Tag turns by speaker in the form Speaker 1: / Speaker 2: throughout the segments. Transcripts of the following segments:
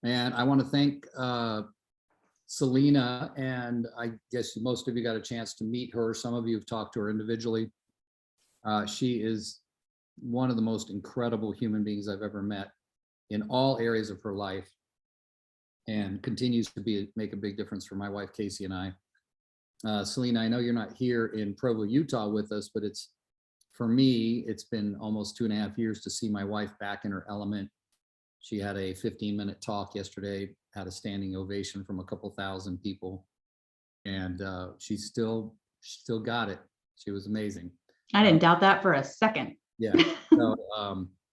Speaker 1: And I want to thank Selena, and I guess most of you got a chance to meet her. Some of you have talked to her individually. She is one of the most incredible human beings I've ever met in all areas of her life, and continues to make a big difference for my wife, Casey, and I. Selena, I know you're not here in Provo, Utah with us, but for me, it's been almost 2.5 years to see my wife back in her element. She had a 15-minute talk yesterday, had a standing ovation from a couple thousand people, and she still got it. She was amazing.
Speaker 2: I didn't doubt that for a second.
Speaker 1: Yeah, so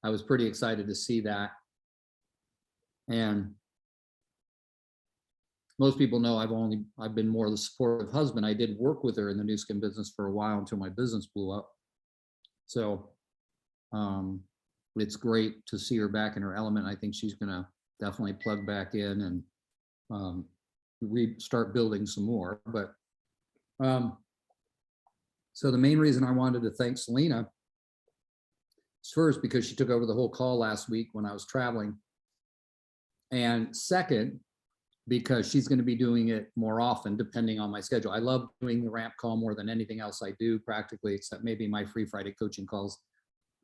Speaker 1: I was pretty excited to see that. And most people know I've been more the supportive husband. I did work with her in the new skin business for a while until my business blew up. So it's great to see her back in her element. I think she's gonna definitely plug back in and start building some more. But so the main reason I wanted to thank Selena is first because she took over the whole call last week when I was traveling. And second, because she's going to be doing it more often depending on my schedule. I love doing the ramp call more than anything else I do practically, except maybe my Free Friday coaching calls.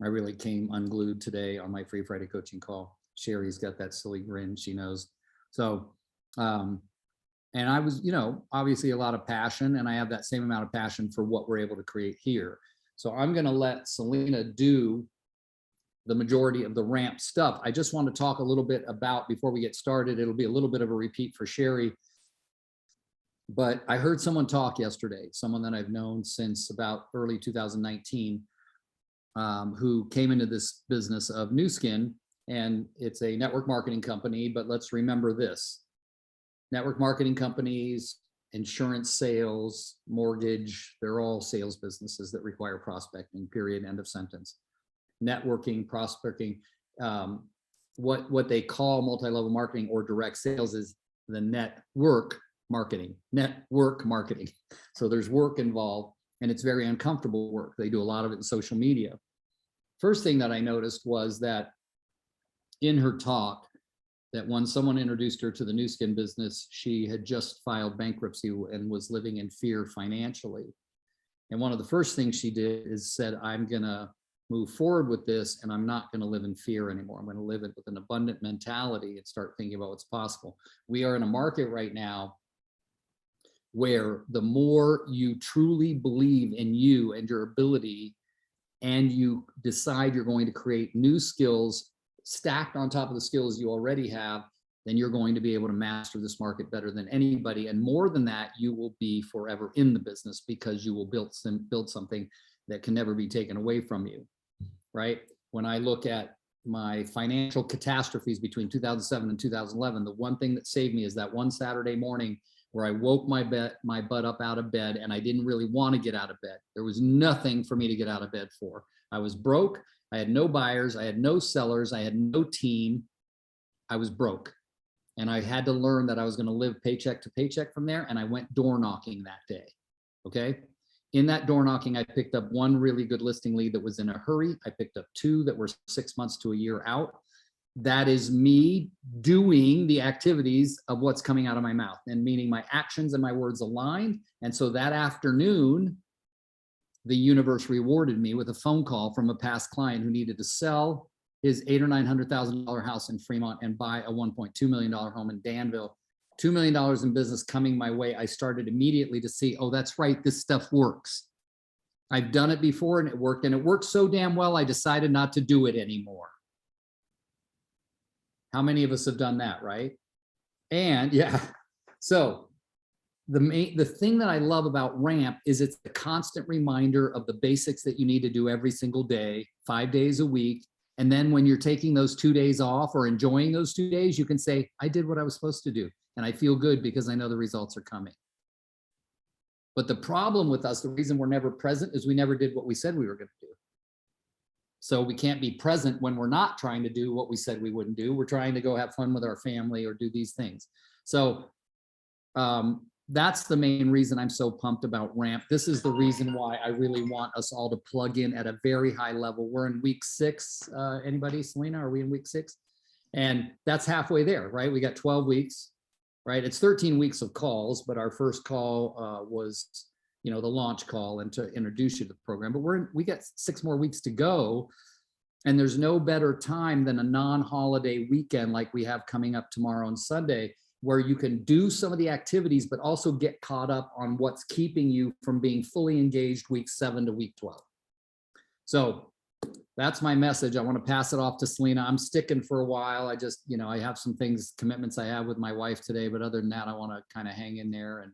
Speaker 1: I really came unglued today on my Free Friday coaching call. Sherry's got that silly grin, she knows. So, and I was, obviously a lot of passion, and I have that same amount of passion for what we're able to create here. So I'm going to let Selena do the majority of the ramp stuff. I just want to talk a little bit about, before we get started, it'll be a little bit of a repeat for Sherry, but I heard someone talk yesterday, someone that I've known since about early 2019, who came into this business of Nu Skin, and it's a network marketing company, but let's remember this. Network marketing companies, insurance sales, mortgage, they're all sales businesses that require prospecting, period, end of sentence. Networking, prospecting, what they call multi-level marketing or direct sales is the network marketing. So there's work involved, and it's very uncomfortable work. They do a lot of it in social media. First thing that I noticed was that in her talk, that when someone introduced her to the Nu Skin business, she had just filed bankruptcy and was living in fear financially. And one of the first things she did is said, I'm gonna move forward with this, and I'm not going to live in fear anymore. I'm going to live it with an abundant mentality and start thinking about what's possible. We are in a market right now where the more you truly believe in you and your ability, and you decide you're going to create new skills stacked on top of the skills you already have, then you're going to be able to master this market better than anybody. And more than that, you will be forever in the business because you will build something that can never be taken away from you. Right? When I look at my financial catastrophes between 2007 and 2011, the one thing that saved me is that one Saturday morning where I woke my butt up out of bed, and I didn't really want to get out of bed. There was nothing for me to get out of bed for. I was broke. I had no buyers. I had no sellers. I had no team. I was broke. And I had to learn that I was going to live paycheck to paycheck from there. And I went door knocking that day. Okay. In that door knocking, I picked up one really good listing lead that was in a hurry. I picked up two that were 6 months to a year out. That is me doing the activities of what's coming out of my mouth, and meaning my actions and my words aligned. And so that afternoon, the universe rewarded me with a phone call from a past client who needed to sell his $800,000 or $900,000 house in Fremont and buy a $1.2 million home in Danville. $2 million in business coming my way. I started immediately to see, oh, that's right, this stuff works. I've done it before and it worked, and it worked so damn well, I decided not to do it anymore. How many of us have done that, right? And yeah, so the thing that I love about Ramp is it's a constant reminder of the basics that you need to do every single day, 5 days a week. And then when you're taking those 2 days off or enjoying those 2 days, you can say, I did what I was supposed to do. And I feel good because I know the results are coming. But the problem with us, the reason we're never present, is we never did what we said we were going to do. So we can't be present when we're not trying to do what we said we wouldn't do. We're trying to go have fun with our family or do these things. So that's the main reason I'm so pumped about Ramp. This is the reason why I really want us all to plug in at a very high level. We're in week 6. Anybody? Selena, are we in week 6? And that's halfway there, right? We got 12 weeks, right? It's 13 weeks of calls, but our first call was, the launch call and to introduce you to the program. But we got 6 more weeks to go. And there's no better time than a non-holiday weekend like we have coming up tomorrow and Sunday, where you can do some of the activities, but also get caught up on what's keeping you from being fully engaged week 7 to week 12. So that's my message. I want to pass it off to Selena. I'm sticking for a while. I just, I have some commitments I have with my wife today, but other than that, I want to kind of hang in there and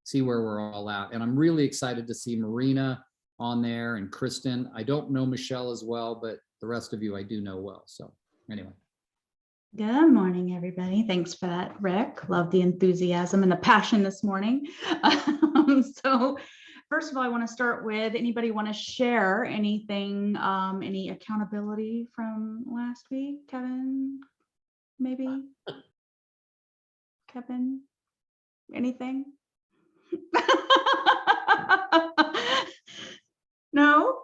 Speaker 1: see where we're all at. And I'm really excited to see Marina on there and Kristen. I don't know Michelle as well, but the rest of you I do know well. So anyway.
Speaker 2: Good morning, everybody. Thanks for that, Rick. Love the enthusiasm and the passion this morning. So first of all, I want to start with, anybody want to share anything, any accountability from last week? Kevin, maybe? Kevin, anything?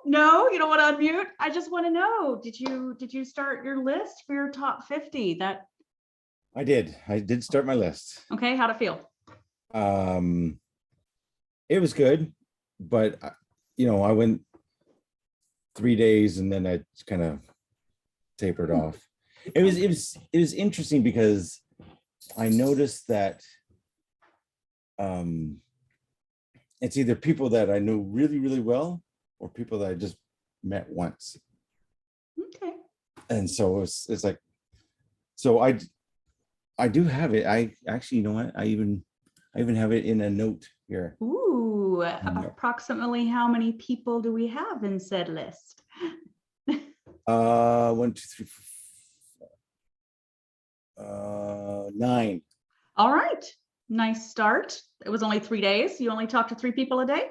Speaker 2: No, you don't want to unmute. I just want to know, did you start your list for your top 50? That
Speaker 3: I did start my list.
Speaker 2: okay, how'd it feel?
Speaker 3: It was good, but I went 3 days and then I kind of tapered off. It was interesting because I noticed that it's either people that I know really, really well or people that I just met once.
Speaker 2: Okay.
Speaker 3: And so it's like, so I do have it. I actually, you know what? I even have it in a note here.
Speaker 2: Ooh, approximately how many people do we have in said list?
Speaker 3: 1, 2, 3, 4, 9.
Speaker 2: All right, nice start. It was only 3 days. You only talked to 3 people a day?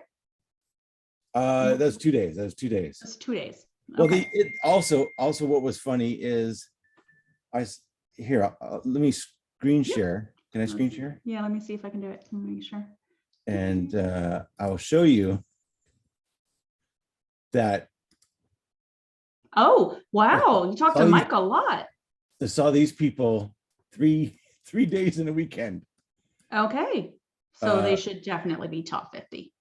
Speaker 3: That's 2 days. That was 2 days.
Speaker 2: It's 2 days.
Speaker 3: Well,
Speaker 2: Okay.
Speaker 3: it also what was funny is let me screen share. Can I screen share?
Speaker 2: Yeah, let me see if I can do it. Let me make sure.
Speaker 3: And I'll show you that.
Speaker 2: Oh, wow. You talked to Mike a lot.
Speaker 3: I saw these people 3 days in a weekend.
Speaker 2: Okay. So they should definitely be top 50.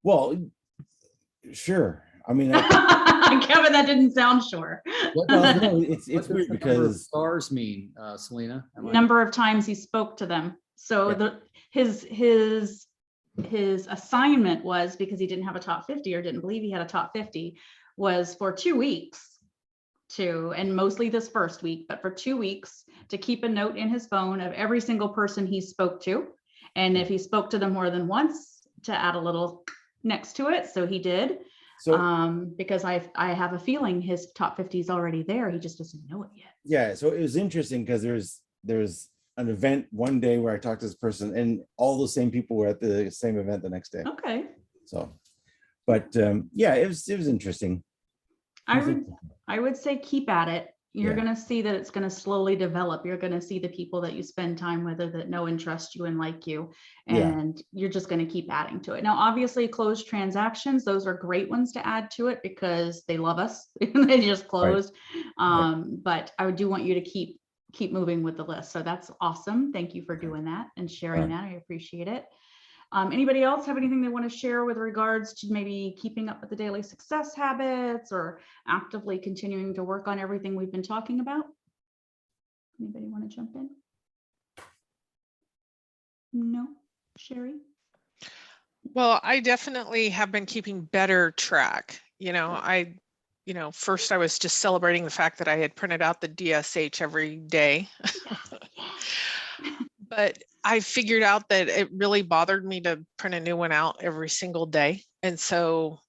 Speaker 3: Well, sure. I mean,
Speaker 2: Kevin, that didn't sound sure.
Speaker 3: no, it's weird because
Speaker 1: stars mean, Selena.
Speaker 2: Number of times he spoke to them. So
Speaker 3: yeah.
Speaker 2: his assignment was, because he didn't have a top 50 or didn't believe he had a top 50, was for 2 weeks and mostly this first week, but for 2 weeks to keep a note in his phone of every single person he spoke to. And if he spoke to them more than once, to add a little next to it. So he did. So because I have a feeling his top 50 is already there. He just doesn't know it yet.
Speaker 3: Yeah. So it was interesting because there's an event one day where I talked to this person and all those same people were at the same event the next day.
Speaker 2: Okay.
Speaker 3: So, but yeah, it was interesting.
Speaker 2: I would say keep at it. You're
Speaker 3: Yeah.
Speaker 2: going to see that it's going to slowly develop. You're going to see the people that you spend time with that know and trust you and like you, and you're just going to keep adding to it. Now, obviously closed transactions, those are great ones to add to it because they love us. They just closed. Right. But I do want you to keep moving with the list. So that's awesome. Thank you for doing that and sharing that. I appreciate it. Anybody else have anything they want to share with regards to maybe keeping up with the daily success habits or actively continuing to work on everything we've been talking about? Anybody want to jump in? No? Sherry?
Speaker 4: Well, I definitely have been keeping better track. First I was just celebrating the fact that I had printed out the DSH every day. But I figured out that it really bothered me to print a new one out every single day. And so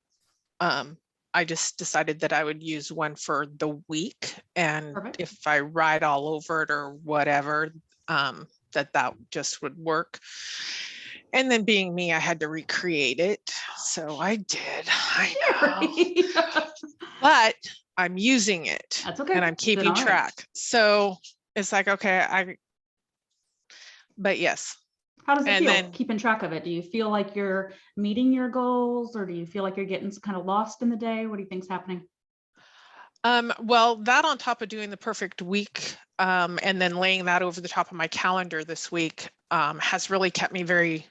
Speaker 4: I just decided that I would use one for the week. And
Speaker 2: Perfect.
Speaker 4: if I write all over it or whatever, that just would work. And then being me, I had to recreate it. So I did. I know. But I'm using it.
Speaker 2: That's okay.
Speaker 4: And I'm keeping track. So it's like, okay, but yes.
Speaker 2: How does it feel keeping track of it? Do you feel like you're meeting your goals or do you feel like you're getting kind of lost in the day? What do you think's happening?
Speaker 4: Well, that on top of doing the perfect week, and then laying that over the top of my calendar this week, has really kept me very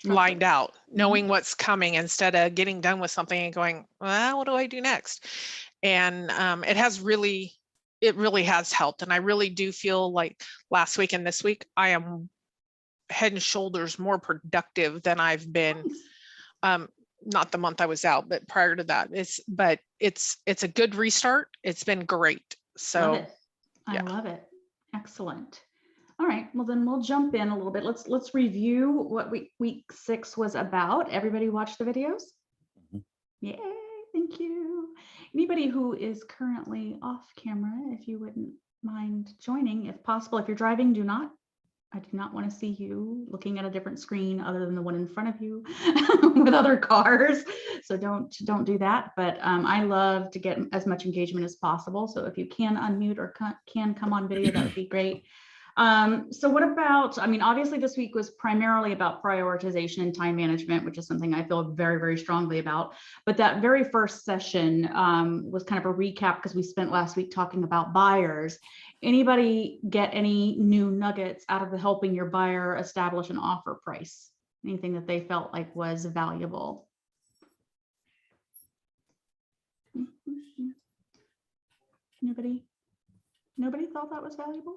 Speaker 4: lined out, knowing what's coming instead of getting done with something and going, well, what do I do next? And it really has helped. And I really do feel like last week and this week, I am head and shoulders more productive than I've been.
Speaker 2: Nice.
Speaker 4: Not the month I was out, but prior to that. It's a good restart. It's been great.
Speaker 2: Love
Speaker 4: So
Speaker 2: it. I
Speaker 4: yeah.
Speaker 2: love it. Excellent. All right, well then we'll jump in a little bit. Let's review what week 6 was about. Everybody watch the videos?
Speaker 3: Mhm.
Speaker 2: Yay, thank you. Anybody who is currently off camera, if you wouldn't mind joining, if possible. If you're driving, do not. I do not want to see you looking at a different screen other than the one in front of you with other cars. So don't do that. But I love to get as much engagement as possible. So if you can unmute or can come on video, that would be great. So what about, I mean, obviously this week was primarily about prioritization and time management, which is something I feel very, very strongly about. But that very first session was kind of a recap because we spent last week talking about buyers. Anybody get any new nuggets out of the helping your buyer establish an offer price? Anything that they felt like was valuable? Nobody thought that was valuable?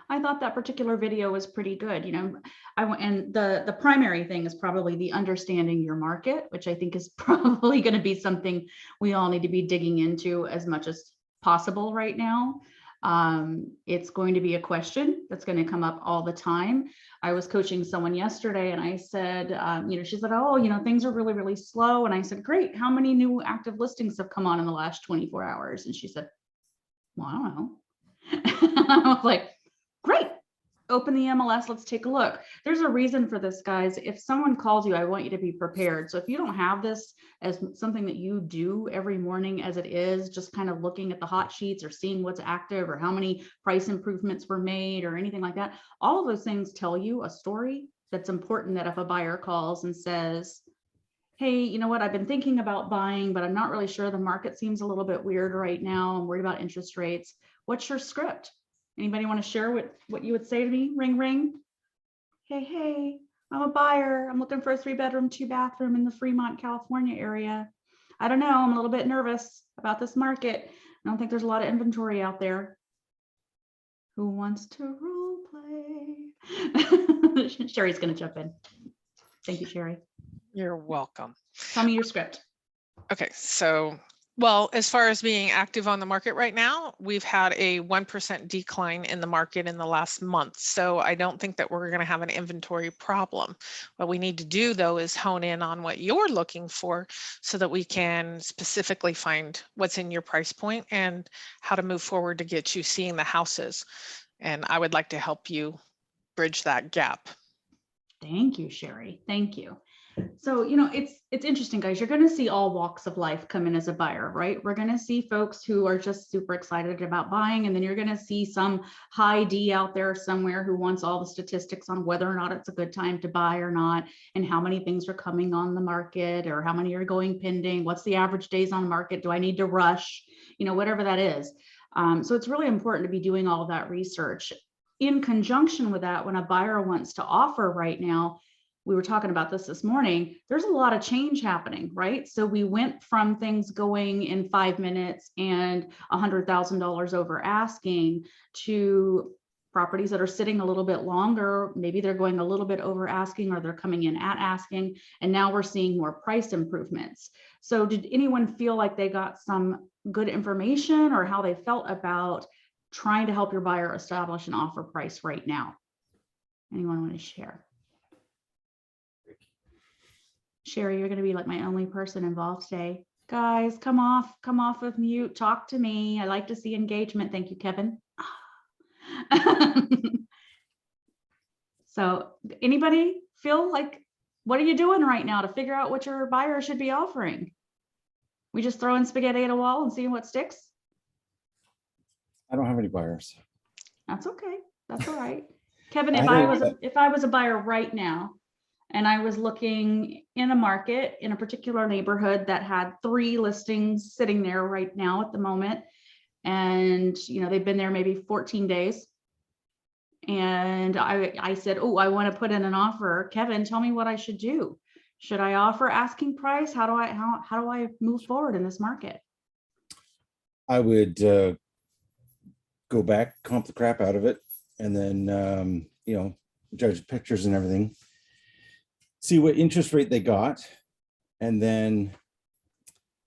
Speaker 2: I thought that particular video was pretty good. You know, and the primary thing is probably the understanding your market, which I think is probably going to be something we all need to be digging into as much as possible right now. It's going to be a question that's going to come up all the time. I was coaching someone yesterday and I said, you know, she said, oh, you know, things are really, really slow. And I said, great. How many new active listings have come on in the last 24 hours? And she said, well, I don't know. I was like, great. Open the MLS. Let's take a look. There's a reason for this, guys. If someone calls you, I want you to be prepared. So if you don't have this as something that you do every morning as it is, just kind of looking at the hot sheets or seeing what's active or how many price improvements were made or anything like that, all of those things tell you a story that's important. That if a buyer calls and says, hey, you know what, I've been thinking about buying, but I'm not really sure. The market seems a little bit weird right now. I'm worried about interest rates. What's your script? Anybody want to share what you would say to me? Ring, ring. Hey, I'm a buyer. I'm looking for a 3-bedroom, 2-bathroom in the Fremont, California area. I don't know. I'm a little bit nervous about this market. I don't think there's a lot of inventory out there. Who wants to role play? Sherry's going to jump in. Thank you, Sherry.
Speaker 4: You're welcome.
Speaker 2: Tell me your script.
Speaker 4: Okay, so, well, as far as being active on the market right now, we've had a 1% decline in the market in the last month. So I don't think that we're going to have an inventory problem. What we need to do, though, is hone in on what you're looking for so that we can specifically find what's in your price point and how to move forward to get you seeing the houses. And I would like to help you bridge that gap.
Speaker 2: Thank you, Sherry. Thank you. So, you know, it's interesting, guys. You're going to see all walks of life come in as a buyer, right? We're going to see folks who are just super excited about buying. And then you're going to see some high D out there somewhere who wants all the statistics on whether or not it's a good time to buy or not, and how many things are coming on the market or how many are going pending. What's the average days on market? Do I need to rush? You know, whatever that is. So it's really important to be doing all of that research. In conjunction with that, when a buyer wants to offer right now, we were talking about this morning, there's a lot of change happening, right? So we went from things going in 5 minutes and $100,000 over asking to properties that are sitting a little bit longer. Maybe they're going a little bit over asking, or they're coming in at asking. And now we're seeing more price improvements. So did anyone feel like they got some good information, or how they felt about trying to help your buyer establish an offer price right now? Anyone want to share? Sherry, you're going to be like my only person involved today. Guys, come off of mute. Talk to me. I like to see engagement. Thank you, Kevin. So anybody feel like, what are you doing right now to figure out what your buyer should be offering? We just throwing spaghetti at a wall and seeing what sticks?
Speaker 3: I don't have any buyers.
Speaker 2: That's okay. That's all right. Kevin,
Speaker 3: I
Speaker 2: if
Speaker 3: think
Speaker 2: I was a buyer right now, and I was looking in a market in a particular neighborhood that had 3 listings sitting there right now at the moment. And, they've been there maybe 14 days. And I said, oh, I want to put in an offer. Kevin, tell me what I should do. Should I offer asking price? How do I move forward in this market?
Speaker 3: I would go back, comp the crap out of it, and then judge pictures and everything, see what interest rate they got. And then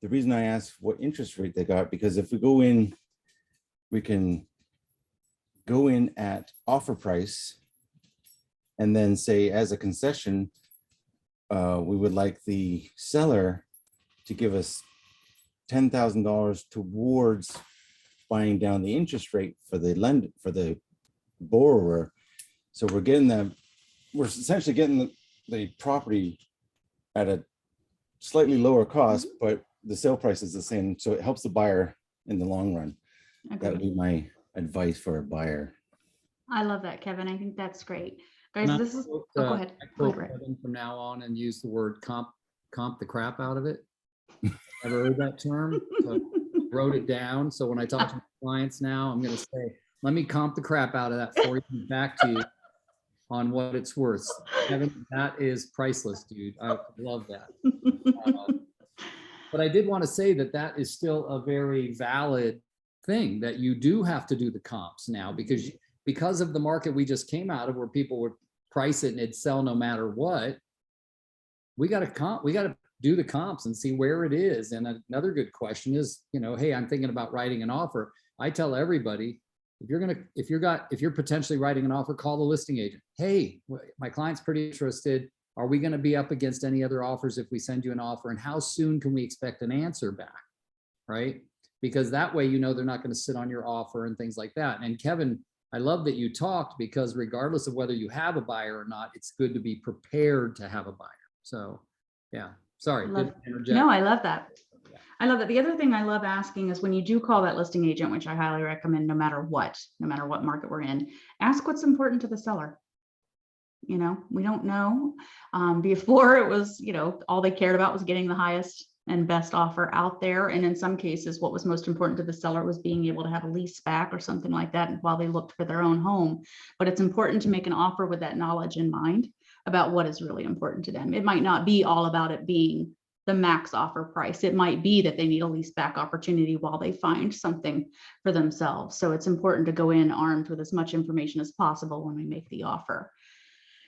Speaker 3: the reason I asked what interest rate they got, because if we go in, we can go in at offer price and then say, as a concession, we would like the seller to give us $10,000 towards buying down the interest rate for the borrower. So we're essentially getting the property at a slightly lower cost, but the sale price is the same. So it helps the buyer in the long run. That would be my advice for a buyer.
Speaker 2: I love that, Kevin. I think that's great. Guys,
Speaker 1: Can I
Speaker 2: this is,
Speaker 1: quote,
Speaker 2: go ahead.
Speaker 1: I
Speaker 2: Go
Speaker 1: quote
Speaker 2: ahead, Rick.
Speaker 1: Kevin from now on and use the word comp the crap out of it. Ever heard that term? So wrote it down. So when I talk to my clients now, I'm going to say, let me comp the crap out of that for you, back to you on what it's worth. Kevin, that is priceless, dude. I love that. But I did want to say that is still a very valid thing, that you do have to do the comps now, because of the market we just came out of, where people would price it and it'd sell no matter what. We got to do the comps and see where it is. And another good question is, hey, I'm thinking about writing an offer. I tell everybody, if you're potentially writing an offer, call the listing agent. Hey, my client's pretty interested. Are we going to be up against any other offers if we send you an offer? And how soon can we expect an answer back? Right? Because that way, they're not going to sit on your offer and things like that. And Kevin, I love that you talked, because regardless of whether you have a buyer or not, it's good to be prepared to have a buyer. So yeah, sorry.
Speaker 2: No, I love that. I love that. The other thing I love asking is, when you do call that listing agent, which I highly recommend, no matter what market we're in, ask what's important to the seller. We don't know. Before it was, all they cared about was getting the highest and best offer out there. And in some cases, what was most important to the seller was being able to have a lease back or something like that while they looked for their own home. But it's important to make an offer with that knowledge in mind about what is really important to them. It might not be all about it being the max offer price. It might be that they need a lease back opportunity while they find something for themselves. So it's important to go in armed with as much information as possible when we make the offer.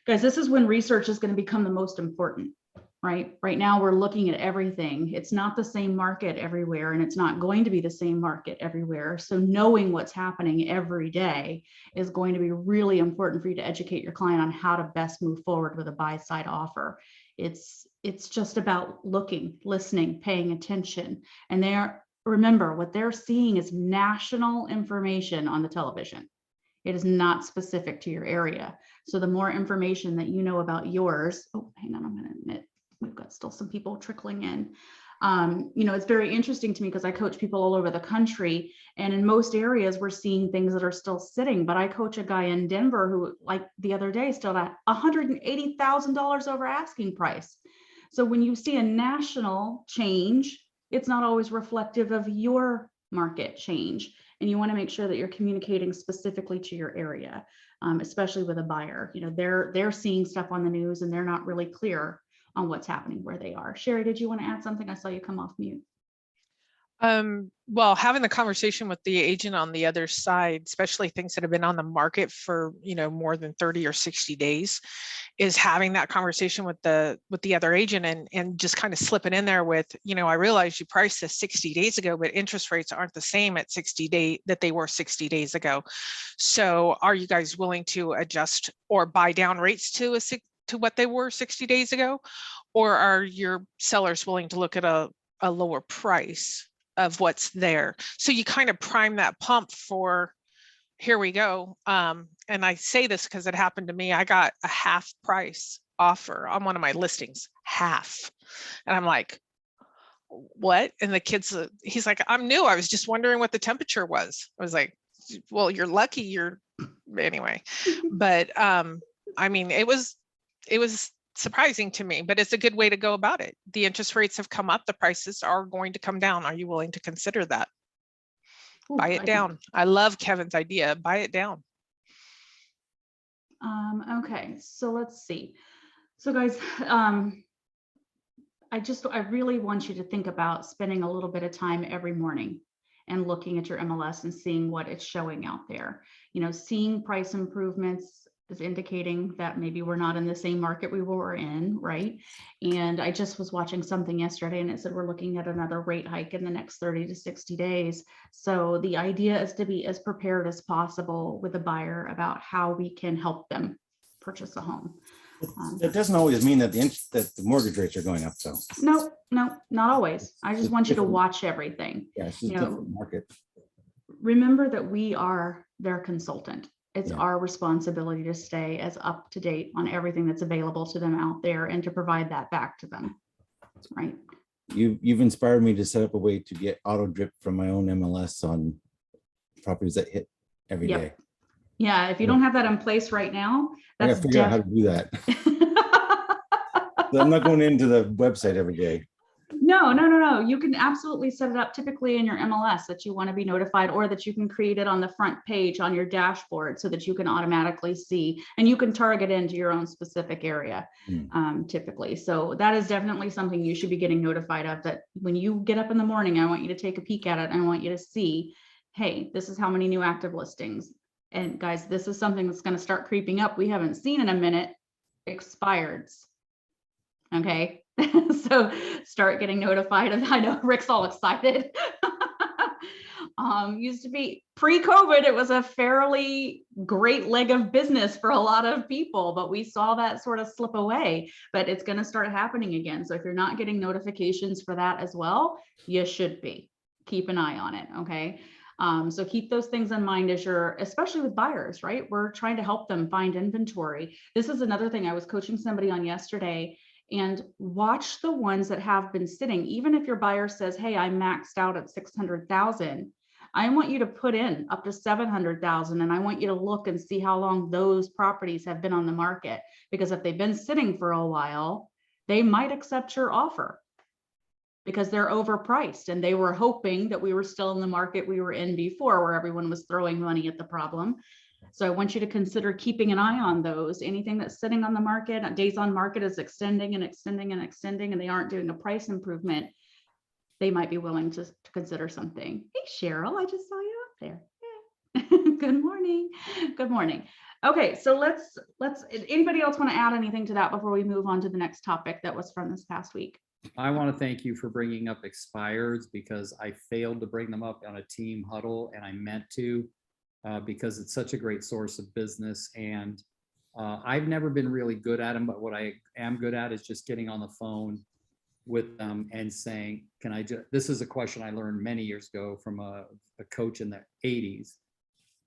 Speaker 2: Guys, this is when research is going to become the most important, right? Right now, we're looking at everything. It's not the same market everywhere, and it's not going to be the same market everywhere. So knowing what's happening every day is going to be really important for you to educate your client on how to best move forward with a buy-side offer. It's just about looking, listening, paying attention. And remember, what they're seeing is national information on the television. It is not specific to your area. So the more information that you know about yours, hang on, I'm going to admit we've got still some people trickling in. It's very interesting to me, because I coach people all over the country, and in most areas we're seeing things that are still sitting. But I coach a guy in Denver who, like the other day, still at $180,000 over asking price. So when you see a national change, it's not always reflective of your market change. And you want to make sure that you're communicating specifically to your area, especially with a buyer. They're seeing stuff on the news and they're not really clear on what's happening where they are. Sherry, did you want to add something? I saw you come off mute.
Speaker 4: Well, having the conversation with the agent on the other side, especially things that have been on the market for, more than 30 or 60 days, is having that conversation with the other agent and just kind of slipping in there with, I realize you priced this 60 days ago, but interest rates aren't the same at 60 days that they were 60 days ago. So are you guys willing to adjust or buy down rates to what they were 60 days ago? Or are your sellers willing to look at a lower price of what's there? So you kind of prime that pump for, here we go. And I say this because it happened to me. I got a half price offer on one of my listings, half. And I'm like, what? And the he's like, I'm new. I was just wondering what the temperature was. I was like, well, you're lucky anyway. But it was surprising to me, but it's a good way to go about it. The interest rates have come up. The prices are going to come down. Are you willing to consider that?
Speaker 2: Ooh,
Speaker 4: Buy it down. I love Kevin's idea. Buy it down.
Speaker 2: Okay, so let's see. So guys, I really want you to think about spending a little bit of time every morning and looking at your MLS and seeing what it's showing out there. You know, seeing price improvements is indicating that maybe we're not in the same market we were in, right? And I just was watching something yesterday and it said we're looking at another rate hike in the next 30 to 60 days. So the idea is to be as prepared as possible with a buyer about how we can help them purchase a home.
Speaker 3: That doesn't always mean that the mortgage rates are going up, though.
Speaker 2: No, not always. I just
Speaker 3: It's
Speaker 2: want you to
Speaker 3: different.
Speaker 2: watch everything.
Speaker 3: Yeah, it's just a
Speaker 2: You know,
Speaker 3: different market.
Speaker 2: Remember that we are their consultant. It's
Speaker 3: Yeah.
Speaker 2: our responsibility to stay as up to date on everything that's available to them out there and to provide that back to them, right?
Speaker 3: You've inspired me to set up a way to get auto drip from my own MLS on properties that hit every
Speaker 2: Yep.
Speaker 3: day.
Speaker 2: Yeah, if you don't have that in place right now,
Speaker 3: I
Speaker 2: that's
Speaker 3: gotta figure out how to do that. I'm not going into the website every day.
Speaker 2: No. You can absolutely set it up typically in your MLS that you want to be notified, or that you can create it on the front page on your dashboard so that you can automatically see, and you can target into your own specific area typically. So that is definitely something you should be getting notified of, that when you get up in the morning, I want you to take a peek at it. And I want you to see, hey, this is how many new active listings. And guys, this is something that's going to start creeping up. We haven't seen in a minute expireds. Okay. So start getting notified of, I know Rick's all excited. Used to be pre-COVID, it was a fairly great leg of business for a lot of people, but we saw that sort of slip away, but it's going to start happening again. So if you're not getting notifications for that as well, you should be. Keep an eye on it. Okay. So keep those things in mind as you're, especially with buyers, right? We're trying to help them find inventory. This is another thing I was coaching somebody on yesterday, and watch the ones that have been sitting. Even if your buyer says, hey, I maxed out at 600,000, I want you to put in up to 700,000. And I want you to look and see how long those properties have been on the market, because if they've been sitting for a while, they might accept your offer because they're overpriced and they were hoping that we were still in the market we were in before, where everyone was throwing money at the problem. So I want you to consider keeping an eye on those. Anything that's sitting on the market, days on market is extending and extending and extending, and they aren't doing a price improvement, they might be willing to consider something. Hey, Cheryl, I just saw you up there. Yeah. Good morning. Good morning. Okay, so let's, anybody else want to add anything to that before we move on to the next topic that was from this past week?
Speaker 1: I want to thank you for bringing up expireds, because I failed to bring them up on a team huddle, and I meant to, because it's such a great source of business. And I've never been really good at them, but what I am good at is just getting on the phone with them and saying, can I just, this is a question I learned many years ago from a coach in the 80s.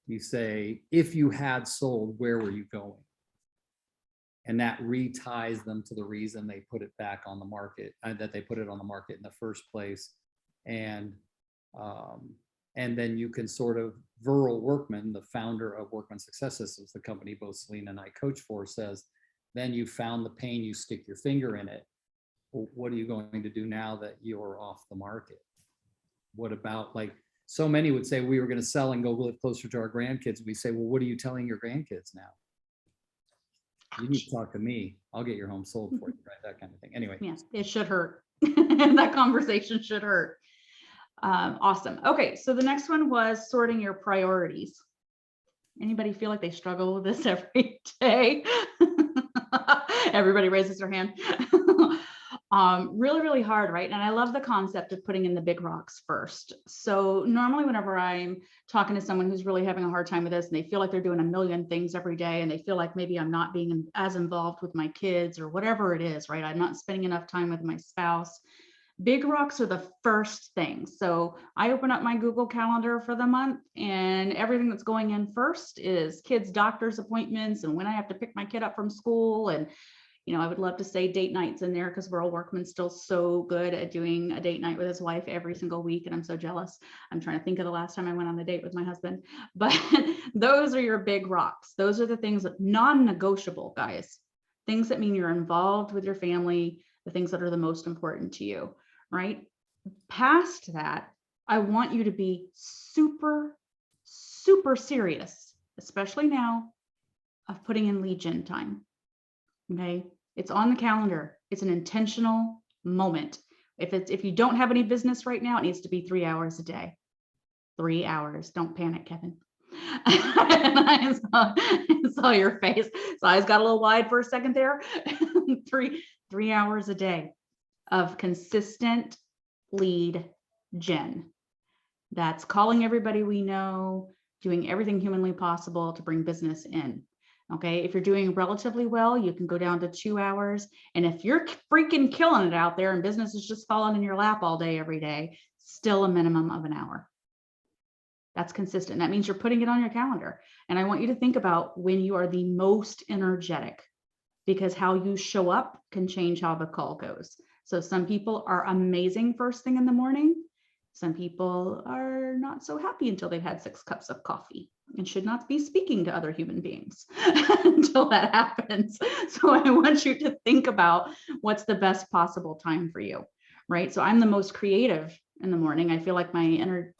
Speaker 1: You say, if you had sold, where were you going? And that reties them to the reason they put it back on the market, that they put it on the market in the first place. And then you can sort of, Viral Workman, the founder of Workman Success Systems, the company both Selena and I coach for, says, then you found the pain, you stick your finger in it. Well, what are you going to do now that you're off the market? What about, like, so many would say we were going to sell and go live closer to our grandkids. We say, well, what are you telling your grandkids now? You need to talk to me. I'll get your home sold for you, right? That kind of thing. Anyway.
Speaker 2: Yeah, it should hurt. That conversation should hurt. Awesome. Okay, so the next one was sorting your priorities. Anybody feel like they struggle with this every day? Everybody raises their hand. Really, really hard, right? And I love the concept of putting in the big rocks first. So normally whenever I'm talking to someone who's really having a hard time with this, and they feel like they're doing a million things every day, and they feel like maybe I'm not being as involved with my kids or whatever it is, right? I'm not spending enough time with my spouse. Big rocks are the first thing. So I open up my Google Calendar for the month, and everything that's going in first is kids' doctor's appointments and when I have to pick my kid up from school. And you know, I would love to say date nights in there, because Viral Workman's still so good at doing a date night with his wife every single week. And I'm so jealous. I'm trying to think of the last time I went on a date with my husband. But those are your big rocks. Those are the things that non-negotiable, guys. things that mean you're involved with your family, the things that are the most important to you, right? Past that, I want you to be super, super serious, especially now, of putting in lead gen time. Okay. It's on the calendar. It's an intentional moment. If you don't have any business right now, it needs to be 3 hours a day. 3 hours. Don't panic, Kevin. And I saw your face. So eyes got a little wide for a second there. three hours a day of consistent lead gen. That's calling everybody we know, doing everything humanly possible to bring business in. Okay, if you're doing relatively well, you can go down to 2 hours. And if you're freaking killing it out there and business is just falling in your lap all day, every day, still a minimum of an hour. That's consistent. That means you're putting it on your calendar. And I want you to think about when you are the most energetic, because how you show up can change how the call goes. So some people are amazing first thing in the morning. Some people are not so happy until they've had 6 cups of coffee and should not be speaking to other human beings until that happens. So I want you to think about what's the best possible time for you, right? So I'm the most creative in the morning. I feel like my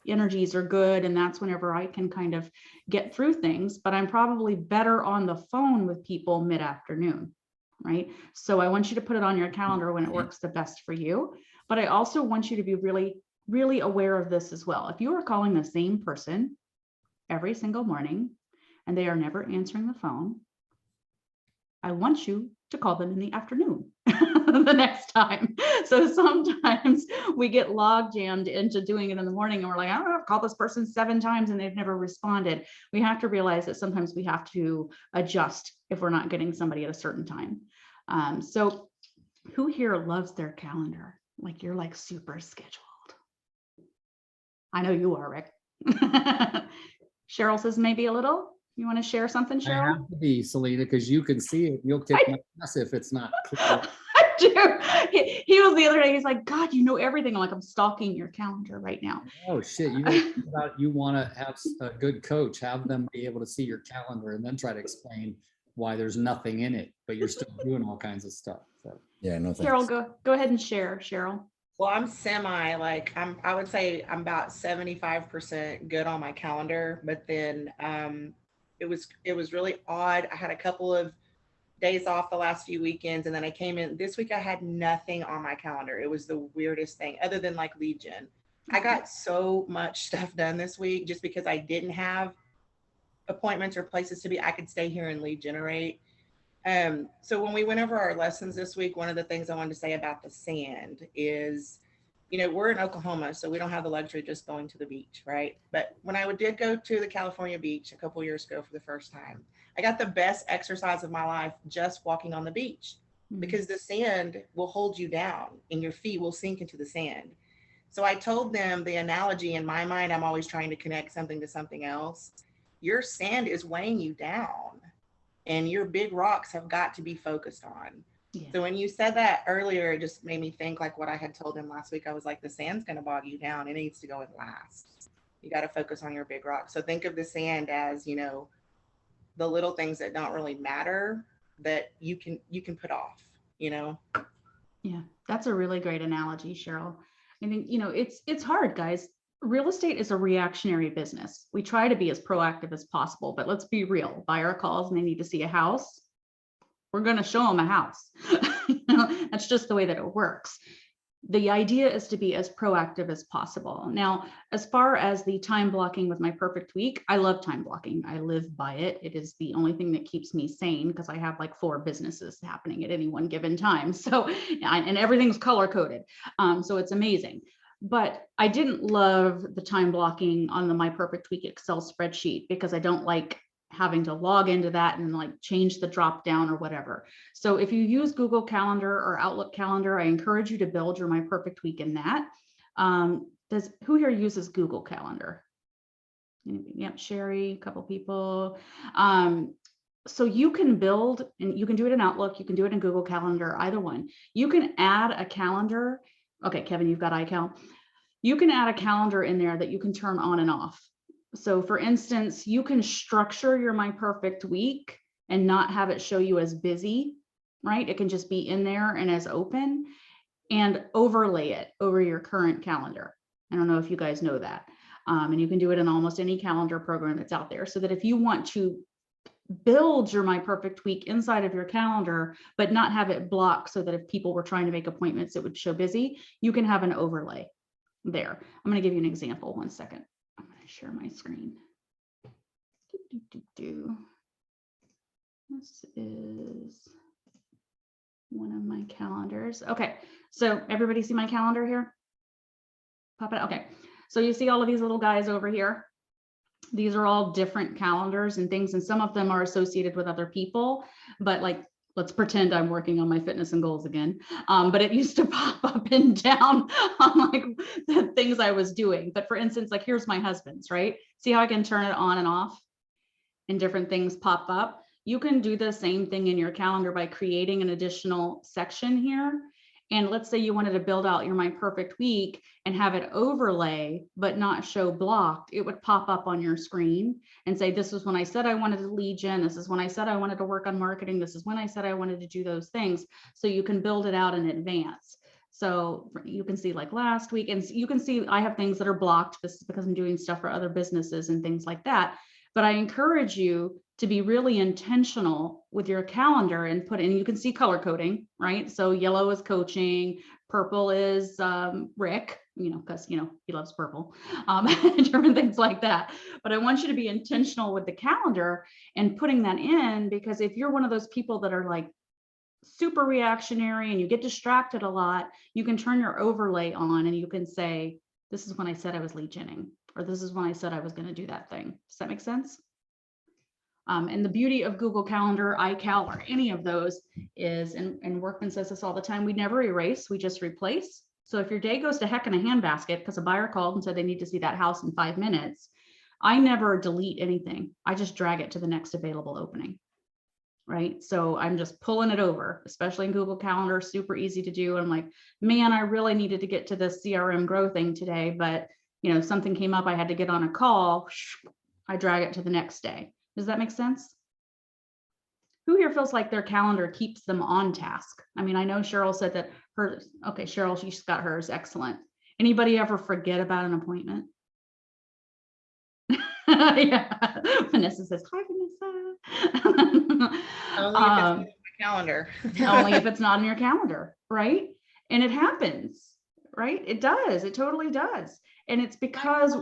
Speaker 2: energies are good, and that's whenever I can kind of get through things, but I'm probably better on the phone with people mid-afternoon, right? So I want you to put it on your calendar when it works the best for you. But I also want you to be really, really aware of this as well. If you are calling the same person every single morning and they are never answering the phone, I want you to call them in the afternoon the next time. So sometimes we get log jammed into doing it in the morning and we're like, I don't know, I've called this person 7 times and they've never responded. We have to realize that sometimes we have to adjust if we're not getting somebody at a certain time. So who here loves their calendar? Like you're like super scheduled. I know you are, Rick. Cheryl says maybe a little. You want to share something,
Speaker 1: I
Speaker 2: Cheryl?
Speaker 1: have to be, Selena, because you can see it. You'll kick my ass if it's not clear.
Speaker 2: I do. He was the other day. He's like, God, you know everything. I'm like, I'm stalking your calendar right now.
Speaker 1: Oh shit! You want to have a good coach, have them be able to see your calendar, and then try to explain why there's nothing in it, but you're still doing all kinds of stuff. So
Speaker 3: Yeah, no thanks.
Speaker 2: Cheryl, go ahead and share, Cheryl.
Speaker 5: Well, I'm I would say I'm about 75% good on my calendar, but then it was really odd. I had a couple of days off the last few weekends, and then I came in this week. I had nothing on my calendar. It was the weirdest thing, other than like lead gen. I got so much stuff done this week just because I didn't have appointments or places to be. I could stay here and lead generate. So when we went over our lessons this week, one of the things I wanted to say about the sand is, you know, we're in Oklahoma, so we don't have the luxury of just going to the beach, right? But when I did go to the California beach a couple years ago for the first time, I got the best exercise of my life just walking on the beach, because the sand will hold you down and your feet will sink into the sand. So I told them the analogy. In my mind, I'm always trying to connect something to something else. Your sand is weighing you down, and your big rocks have got to be focused on. Yeah. So when you said that earlier, it just made me think like what I had told him last week. I was like, the sand's going to bog you down. It needs to go in last. You got to focus on your big rocks. So think of the sand as, you know, the little things that don't really matter that you can put off, you know?
Speaker 2: Yeah, that's a really great analogy, Cheryl. I think, you know, it's hard, guys. Real estate is a reactionary business. We try to be as proactive as possible, but let's be real. Buyer calls and they need to see a house. We're going to show them a house. You know, that's just the way that it works. The idea is to be as proactive as possible. Now, as far as the time blocking with my perfect week, I love time blocking. I live by it. It is the only thing that keeps me sane because I have like 4 businesses happening at any one given time. So, and everything's color coded. So it's amazing. But I didn't love the time blocking on the My Perfect Week Excel spreadsheet because I don't like having to log into that and like change the drop down or whatever. So if you use Google Calendar or Outlook Calendar, I encourage you to build your My Perfect Week in that. Who here uses Google Calendar? Yep, Sherry, a couple people. So you can build, and you can do it in Outlook, you can do it in Google Calendar, either one. You can add a calendar. Okay, Kevin, you've got iCal. You can add a calendar in there that you can turn on and off. So for instance, you can structure your My Perfect Week and not have it show you as busy right? It can just be in there and as open, and overlay it over your current calendar. I don't know if you guys know that. And you can do it in almost any calendar program that's out there, so that if you want to build your My Perfect Week inside of your calendar, but not have it blocked so that if people were trying to make appointments, it would show busy, you can have an overlay there. I'm going to give you an example. One second. I'm going to share my screen. This is one of my calendars. Okay, so everybody see my calendar here? Pop it. Okay, so you see all of these little guys over here. These are all different calendars and things, and some of them are associated with other people, but like, let's pretend I'm working on my fitness and goals again. But it used to pop up and down on like the things I was doing. But for instance, like here's my husband's, right? See how I can turn it on and off and different things pop up? You can do the same thing in your calendar by creating an additional section here. And let's say you wanted to build out your My Perfect Week and have it overlay, but not show blocked. It would pop up on your screen and say, this is when I said I wanted to lead gen. This is when I said I wanted to work on marketing. This is when I said I wanted to do those things. So you can build it out in advance. So you can see like last week, and you can see I have things that are blocked. This is because I'm doing stuff for other businesses and things like that. But I encourage you to be really intentional with your calendar and put in, you can see color coding, right? So yellow is coaching, purple is Rick, because, he loves purple, different things like that. But I want you to be intentional with the calendar and putting that in, because if you're one of those people that are like super reactionary and you get distracted a lot, you can turn your overlay on and you can say, this is when I said I was lead genning, or this is when I said I was going to do that thing. Does that make sense? And the beauty of Google Calendar, iCal, or any of those is, and Workman says this all the time, we never erase, we just replace. So if your day goes to heck in a handbasket because a buyer called and said they need to see that house in 5 minutes, I never delete anything. I just drag it to the next available opening, right? So I'm just pulling it over, especially in Google Calendar, super easy to do. I'm like, man, I really needed to get to this CRM Grow thing today, but something came up, I had to get on a call, I drag it to the next day. Does that make sense? Who here feels like their calendar keeps them on task? I mean, I know Cheryl said that hers, okay, Cheryl, she's got hers, excellent. Anybody ever forget about an appointment? Yeah, Vanessa says, hi, Vanessa.
Speaker 5: Only if it's on my calendar.
Speaker 2: Only if it's not in your calendar, right? And it happens, right? It does, it totally does. And it's because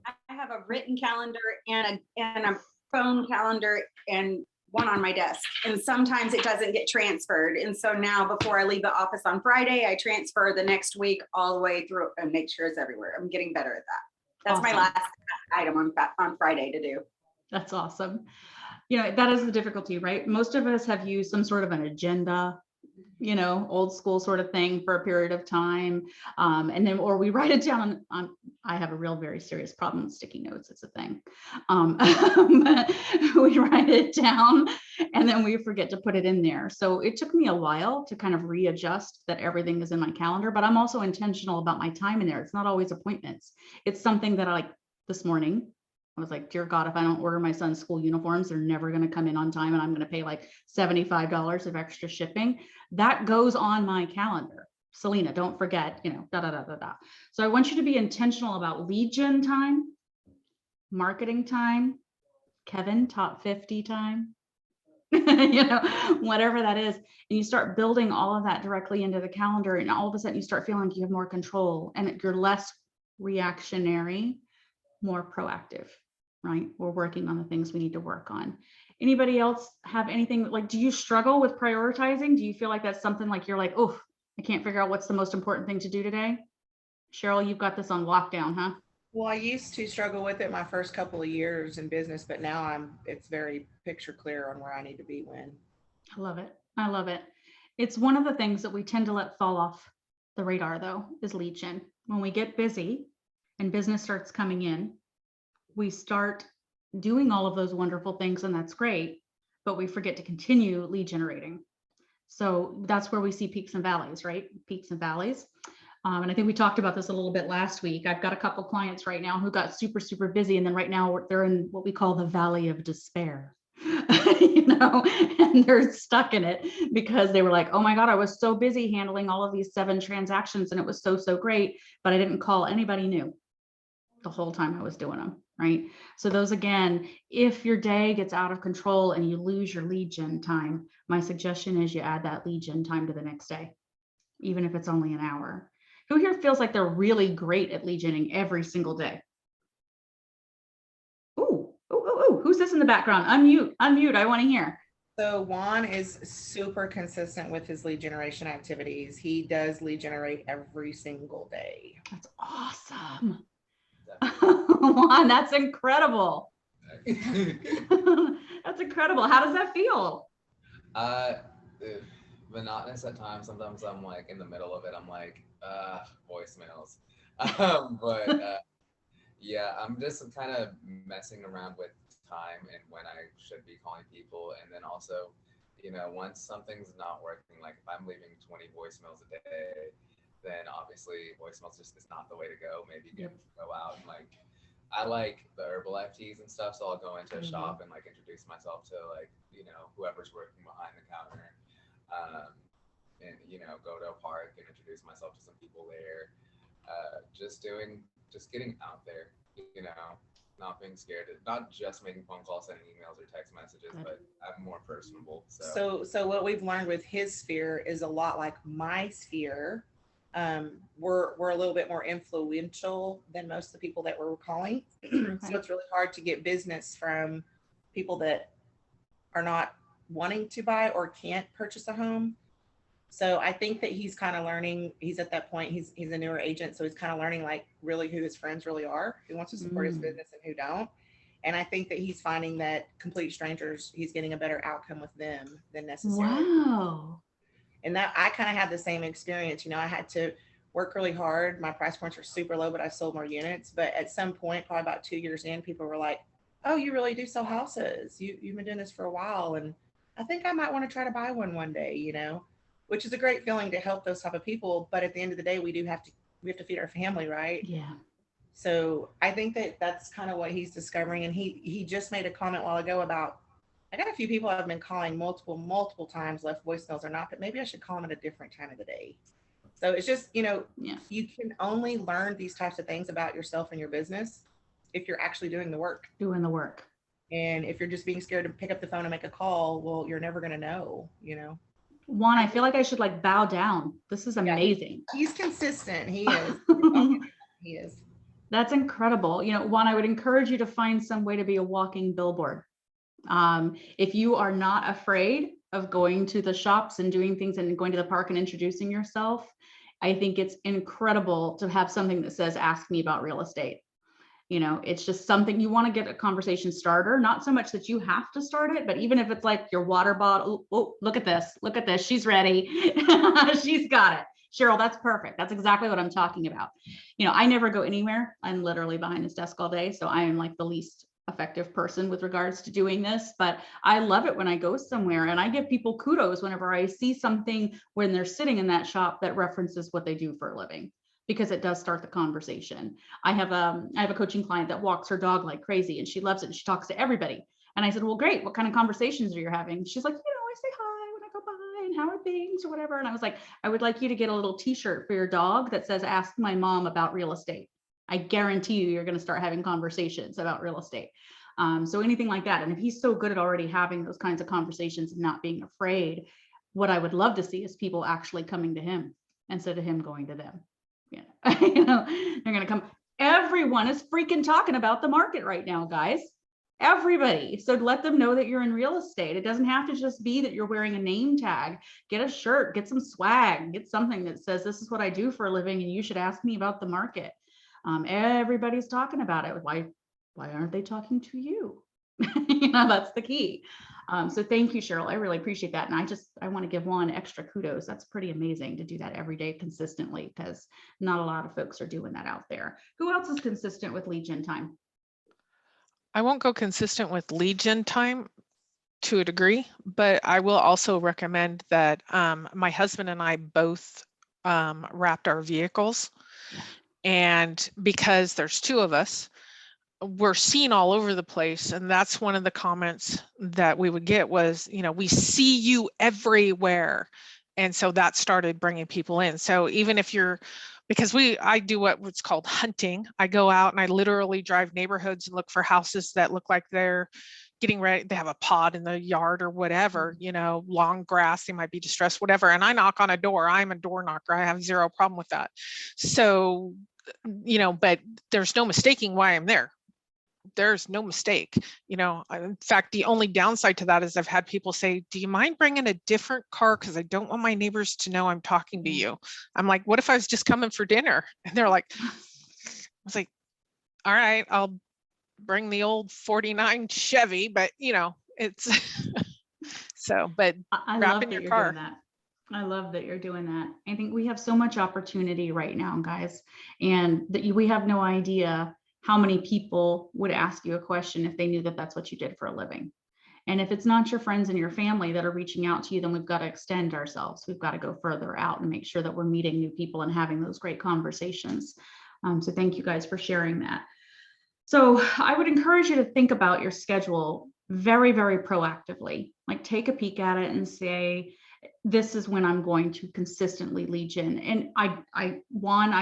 Speaker 6: I have a written calendar and a phone calendar and one on my desk, and sometimes it doesn't get transferred. And so now before I leave the office on Friday, I transfer the next week all the way through and make sure it's everywhere. I'm getting better at that. That's
Speaker 2: awesome.
Speaker 6: My last item on Friday to do.
Speaker 2: That's awesome. That is the difficulty, right? Most of us have used some sort of an agenda, old school sort of thing for a period of time. And then, or we write it down on I have a very serious problem with sticky notes. It's a thing. We write it down and then we forget to put it in there. So it took me a while to kind of readjust that everything is in my calendar, but I'm also intentional about my time in there. It's not always appointments. It's something that I like this morning. I was like, dear God, if I don't order my son's school uniforms, they're never going to come in on time. And I'm going to pay like $75 of extra shipping. That goes on my calendar. Selena, don't forget, So I want you to be intentional about lead gen time, marketing time, Kevin, top 50 time, whatever that is. And you start building all of that directly into the calendar. And all of a sudden you start feeling like you have more control and you're less reactionary, more proactive, right? We're working on the things we need to work on. Anybody else have anything, like, do you struggle with prioritizing? Do you feel like that's something like you're like, oh, I can't figure out what's the most important thing to do today? Cheryl, you've got this on lockdown, huh?
Speaker 5: Well, I used to struggle with it my first couple of years in business, but now it's very picture clear on where I need to be when.
Speaker 2: I love it. I love it. It's one of the things that we tend to let fall off the radar though, is lead gen. When we get busy and business starts coming in, we start doing all of those wonderful things, and that's great, but we forget to continue lead generating. So that's where we see peaks and valleys, right? Peaks and valleys. And I think we talked about this a little bit last week. I've got a couple clients right now who got super, super busy. And then right now they're in what we call the valley of despair. and they're stuck in it because they were like, oh my God, I was so busy handling all of these 7 transactions and it was so, so great, but I didn't call anybody new the whole time I was doing them, right? So those, again, if your day gets out of control and you lose your lead gen time, my suggestion is you add that lead gen time to the next day, even if it's only an hour. Who here feels like they're really great at lead genning every single day? Ooh, who's this in the background? Unmute, I want to hear.
Speaker 5: So Juan is super consistent with his lead generation activities. He does lead generate every single day.
Speaker 2: That's awesome. Juan, that's incredible. That's incredible. How does that feel?
Speaker 7: Monotonous at times. Sometimes I'm like in the middle of it. I'm like, voicemails. Yeah, I'm just kind of messing around with time and when I should be calling people. And then also, once something's not working, like if I'm leaving 20 voicemails a day, then obviously voicemails just is not the way to go. Maybe you can go out and like, I like the Herbalife teas and stuff. So I'll go into a shop and like introduce myself to like, whoever's working behind the counter. And go to a park and introduce myself to some people there. Just getting out there, not being scared, not just making phone calls, sending emails or text messages, but I'm more personable.
Speaker 5: So what we've learned with his sphere is a lot like my sphere. We're a little bit more influential than most of the people that we're calling. So it's really hard to get business from people that are not wanting to buy or can't purchase a home. So I think that he's kind of learning, he's at that point, he's a newer agent. So he's kind of learning like really who his friends really are, who wants to support his business and who don't. And I think that he's finding that complete strangers, he's getting a better outcome with them than necessarily.
Speaker 2: Wow.
Speaker 5: And that I kind of had the same experience. I had to work really hard. My price points are super low, but I sold more units. But at some point, probably about 2 years in, people were like, oh, you really do sell houses. You've been doing this for a while. And I think I might want to try to buy one day, which is a great feeling to help those type of people. But at the end of the day, we have to feed our family, right?
Speaker 2: Yeah.
Speaker 5: So I think that that's kind of what he's discovering. And he just made a comment a while ago about, I got a few people I've been calling multiple times, left voicemails or not, but maybe I should call them at a different time of the day. So it's just, you can only learn these types of things about yourself and your business if you're actually doing the work. And if you're just being scared to pick up the phone and make a call, well, you're never going to know,
Speaker 2: Juan, I feel like I should like bow down. This is amazing.
Speaker 5: Yeah, he's consistent. He is. He is.
Speaker 2: That's incredible. Juan, I would encourage you to find some way to be a walking billboard. If you are not afraid of going to the shops and doing things and going to the park and introducing yourself, I think it's incredible to have something that says, ask me about real estate. It's just something you want to get a conversation starter, not so much that you have to start it, but even if it's like your water bottle, oh, look at this, she's ready. She's got it. Cheryl, that's perfect. That's exactly what I'm talking about. I never go anywhere. I'm literally behind this desk all day. So I am like the least effective person with regards to doing this, but I love it when I go somewhere and I give people kudos whenever I see something when they're sitting in that shop that references what they do for a living, because it does start the conversation. I have a coaching client that walks her dog like crazy and she loves it and she talks to everybody. And I said, well, great. What kind of conversations are you having? She's like, I say hi when I go by and how are things or whatever. And I was like, I would like you to get a little t-shirt for your dog that says, ask my mom about real estate. I guarantee you're going to start having conversations about real estate. So anything like that. And if he's so good at already having those kinds of conversations and not being afraid, what I would love to see is people actually coming to him instead of him going to them. They're going to come. Everyone is freaking talking about the market right now, guys. Everybody. So let them know that you're in real estate. It doesn't have to just be that you're wearing a name tag. Get a shirt, get some swag, get something that says, this is what I do for a living and you should ask me about the market. Everybody's talking about it. Why aren't they talking to you? That's the key. So thank you, Cheryl. I really appreciate that. And I want to give Juan extra kudos. That's pretty amazing to do that every day consistently, because not a lot of folks are doing that out there. Who else is consistent with lead gen time?
Speaker 4: I won't go consistent with lead gen time to a degree, but I will also recommend that my husband and I both wrapped our vehicles. And because there's 2 of us, we're seen all over the place. And that's one of the comments that we would get was, we see you everywhere. And so that started bringing people in. So even if because I do what's called hunting. I go out and I literally drive neighborhoods and look for houses that look like they're getting ready. They have a pod in the yard or whatever, long grass, they might be distressed, whatever. And I knock on a door. I'm a door knocker. I have zero problem with that. So, but there's no mistaking why I'm there. There's no mistake. In fact, the only downside to that is I've had people say, do you mind bringing a different car? Because I don't want my neighbors to know I'm talking to you. I'm like, what if I was just coming for dinner? And they're like, I was like, all right, I'll bring the old 49 Chevy, but it's so, but
Speaker 2: I
Speaker 4: wrap
Speaker 2: love
Speaker 4: in
Speaker 2: that
Speaker 4: your
Speaker 2: you're
Speaker 4: car.
Speaker 2: doing that. I love that you're doing that. I think we have so much opportunity right now, guys, and that we have no idea how many people would ask you a question if they knew that that's what you did for a living. And if it's not your friends and your family that are reaching out to you, then we've got to extend ourselves. We've got to go further out and make sure that we're meeting new people and having those great conversations. So thank you guys for sharing that. So I would encourage you to think about your schedule very, very proactively. Like take a peek at it and say, this is when I'm going to consistently lead in. And I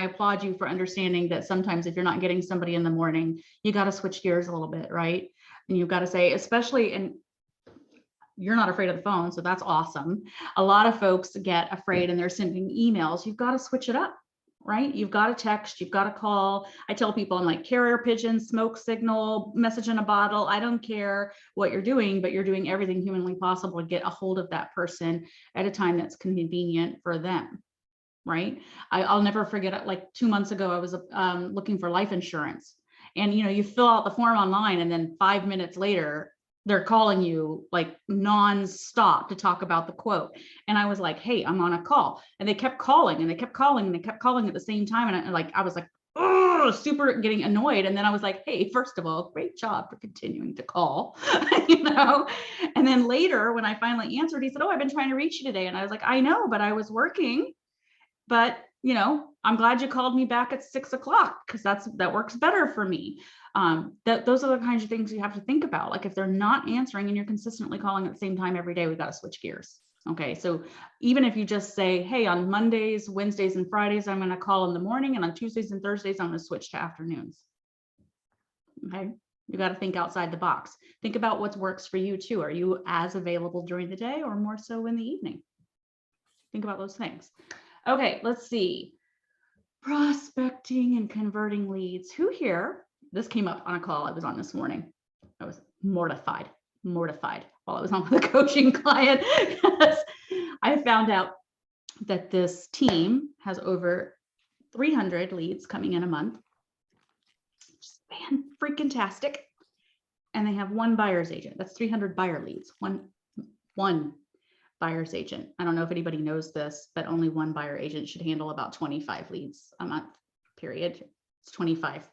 Speaker 2: applaud you for understanding that sometimes if you're not getting somebody in the morning, you got to switch gears a little bit, right? And you've got to say, especially, and you're not afraid of the phone, so that's awesome. A lot of folks get afraid and they're sending emails. You've got to switch it up, right? You've got to text, you've got to call. I tell people, I'm like, carrier pigeon, smoke signal, message in a bottle. I don't care what you're doing, but you're doing everything humanly possible to get a hold of that person at a time that's convenient for them, right? I'll never forget it. Like 2 months ago, I was looking for life insurance, and you fill out the form online, and then 5 minutes later, they're calling you like nonstop to talk about the quote. And I was like, hey, I'm on a call. And they kept calling and they kept calling and they kept calling at the same time. And I was like, oh, super getting annoyed. And then I was like, hey, first of all, great job for continuing to call, And then later when I finally answered, he said, oh, I've been trying to reach you today. And I was like, I know, but I was working. But I'm glad you called me back at 6 o'clock because that works better for me. Those are the kinds of things you have to think about. Like if they're not answering and you're consistently calling at the same time every day, we've got to switch gears. Okay. So even if you just say, hey, on Mondays, Wednesdays, and Fridays, I'm going to call in the morning, and on Tuesdays and Thursdays, I'm going to switch to afternoons. Okay. You got to think outside the box. Think about what works for you too. Are you as available during the day or more so in the evening? Think about those things. Okay, let's see. Prospecting and converting leads. Who here? This came up on a call I was on this morning. I was mortified while I was on with a coaching client. I found out that this team has over 300 leads coming in a month. Just fan-freaking-tastic. And they have one buyer's agent. That's 300 buyer leads. One buyer's agent. I don't know if anybody knows this, but only one buyer agent should handle about 25 leads a month, period. It's 25,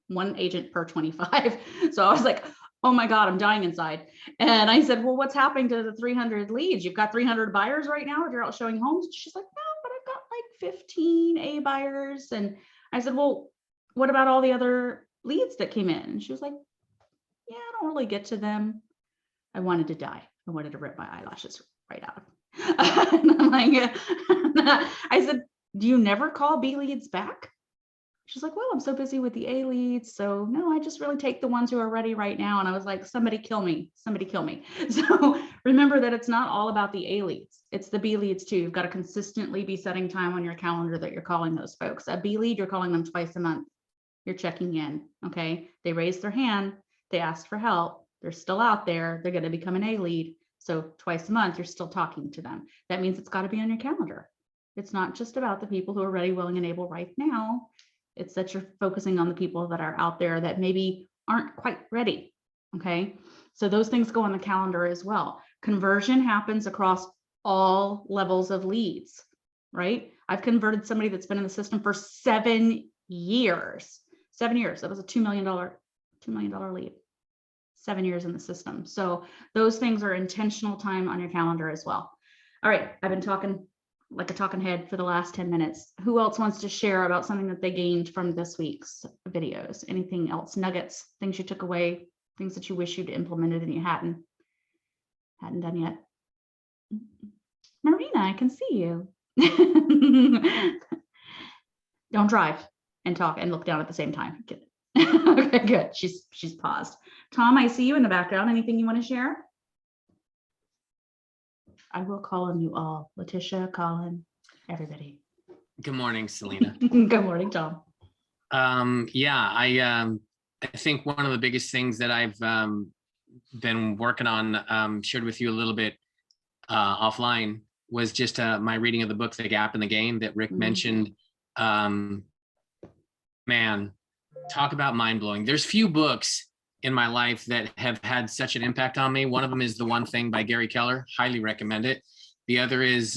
Speaker 2: one agent per 25. So I was like, oh my God, I'm dying inside. And I said, well, what's happening to the 300 leads? You've got 300 buyers right now if you're out showing homes. She's like, no, but I've got like 15 A buyers. And I said, well, what about all the other leads that came in? And she was like, yeah, I don't really get to them. I wanted to die. I wanted to rip my eyelashes right out. And I'm like, I said, do you never call B leads back? She's like, well, I'm so busy with the A leads. So no, I just really take the ones who are ready right now. And I was like, somebody kill me. So remember that it's not all about the A leads. It's the B leads too. You've got to consistently be setting time on your calendar that you're calling those folks. A B lead, you're calling them twice a month. You're checking in. Okay. They raised their hand. They asked for help. They're still out there. They're going to become an A lead. So twice a month, you're still talking to them. That means it's got to be on your calendar. It's not just about the people who are ready, willing, and able right now. It's that you're focusing on the people that are out there that maybe aren't quite ready. Okay. So those things go on the calendar as well. Conversion happens across all levels of leads, right? I've converted somebody that's been in the system for 7 years. 7 years. That was a $2 million lead. 7 years in the system. So those things are intentional time on your calendar as well. All right. I've been talking like a talking head for the last 10 minutes. Who else wants to share about something that they gained from this week's videos? Anything else? Nuggets, things you took away, things that you wish you'd implemented and you hadn't done yet. Marina, I can see you. Don't drive and talk and look down at the same time. Good. Okay, good. She's paused. Tom, I see you in the background. Anything you want to share? I will call on you all. Letitia, Colin, everybody.
Speaker 8: Good morning, Selena.
Speaker 2: Good morning, Tom.
Speaker 8: Yeah, I think one of the biggest things that I've been working on, shared with you a little bit offline, was just my reading of the book, The Gap in the Game, that Rick mentioned. Man, talk about mind-blowing. There's few books in my life that have had such an impact on me. One of them is The One Thing by Gary Keller. Highly recommend it. The other is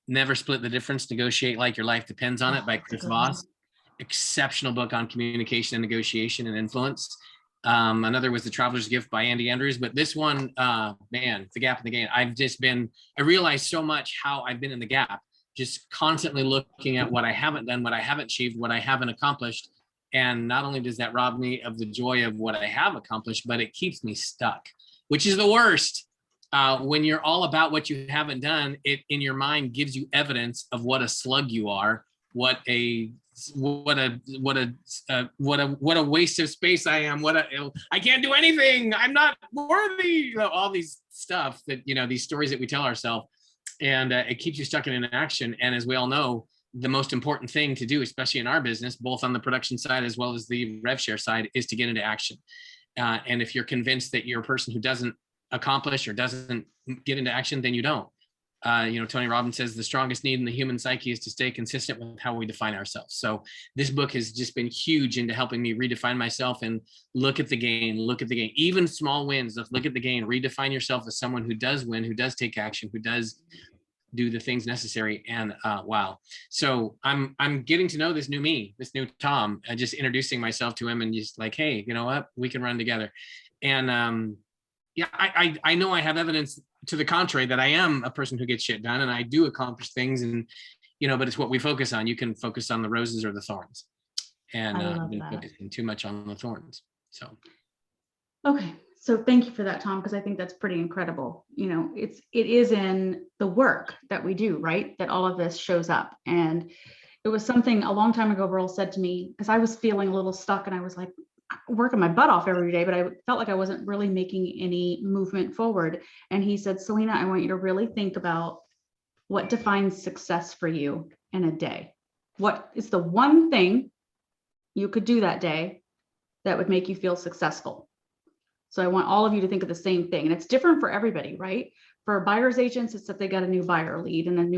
Speaker 8: Never Split the Difference, Negotiate Like Your Life Depends on It by Chris Voss. Exceptional book on communication and negotiation and influence. Another was The Traveler's Gift by Andy Andrews. But this one, man, The Gap in the Game. I realized so much how I've been in the gap, just constantly looking at what I haven't done, what I haven't achieved, what I haven't accomplished. And not only does that rob me of the joy of what I have accomplished, but it keeps me stuck, which is the worst. When you're all about what you haven't done, it in your mind gives you evidence of what a slug you are, what a waste of space I am, I can't do anything, I'm not worthy, all these stuff that, these stories that we tell ourselves, and it keeps you stuck in inaction. And as we all know, the most important thing to do, especially in our business, both on the production side as well as the rev share side, is to get into action. And if you're convinced that you're a person who doesn't accomplish or doesn't get into action, then you don't. Tony Robbins says the strongest need in the human psyche is to stay consistent with how we define ourselves. So this book has just been huge into helping me redefine myself and look at the game, even small wins. Look at the game, redefine yourself as someone who does win, who does take action, who does do the things necessary. And wow. So I'm getting to know this new me, this new Tom, just introducing myself to him and just like, hey, you know what, we can run together. And yeah, I know I have evidence to the contrary that I am a person who gets shit done and I do accomplish things, and but it's what we focus on. You can focus on the roses or the thorns, and I've been focusing too much on the thorns. So
Speaker 2: okay, so thank you for that, Tom, because I think that's pretty incredible. It is in the work that we do, right, that all of this shows up. And it was something a long time ago Burl said to me, because I was feeling a little stuck and I was like working my butt off every day, but I felt like I wasn't really making any movement forward. And he said, Selena, I want you to really think about what defines success for you in a day. What is the one thing you could do that day that would make you feel successful? So I want all of you to think of the same thing. And it's different for everybody, right? For buyer's agents, it's that they got a new buyer lead and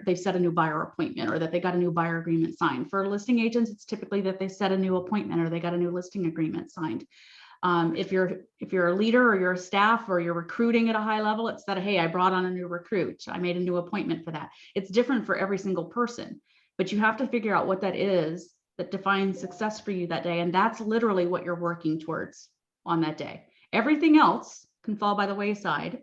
Speaker 2: they've set a new buyer appointment, or that they got a new buyer agreement signed. For listing agents, it's typically that they set a new appointment or they got a new listing agreement signed. If you're a leader or you're a staff or you're recruiting at a high level, it's that, hey, I brought on a new recruit. I made a new appointment for that. It's different for every single person, but you have to figure out what that is that defines success for you that day. And that's literally what you're working towards on that day. Everything else can fall by the wayside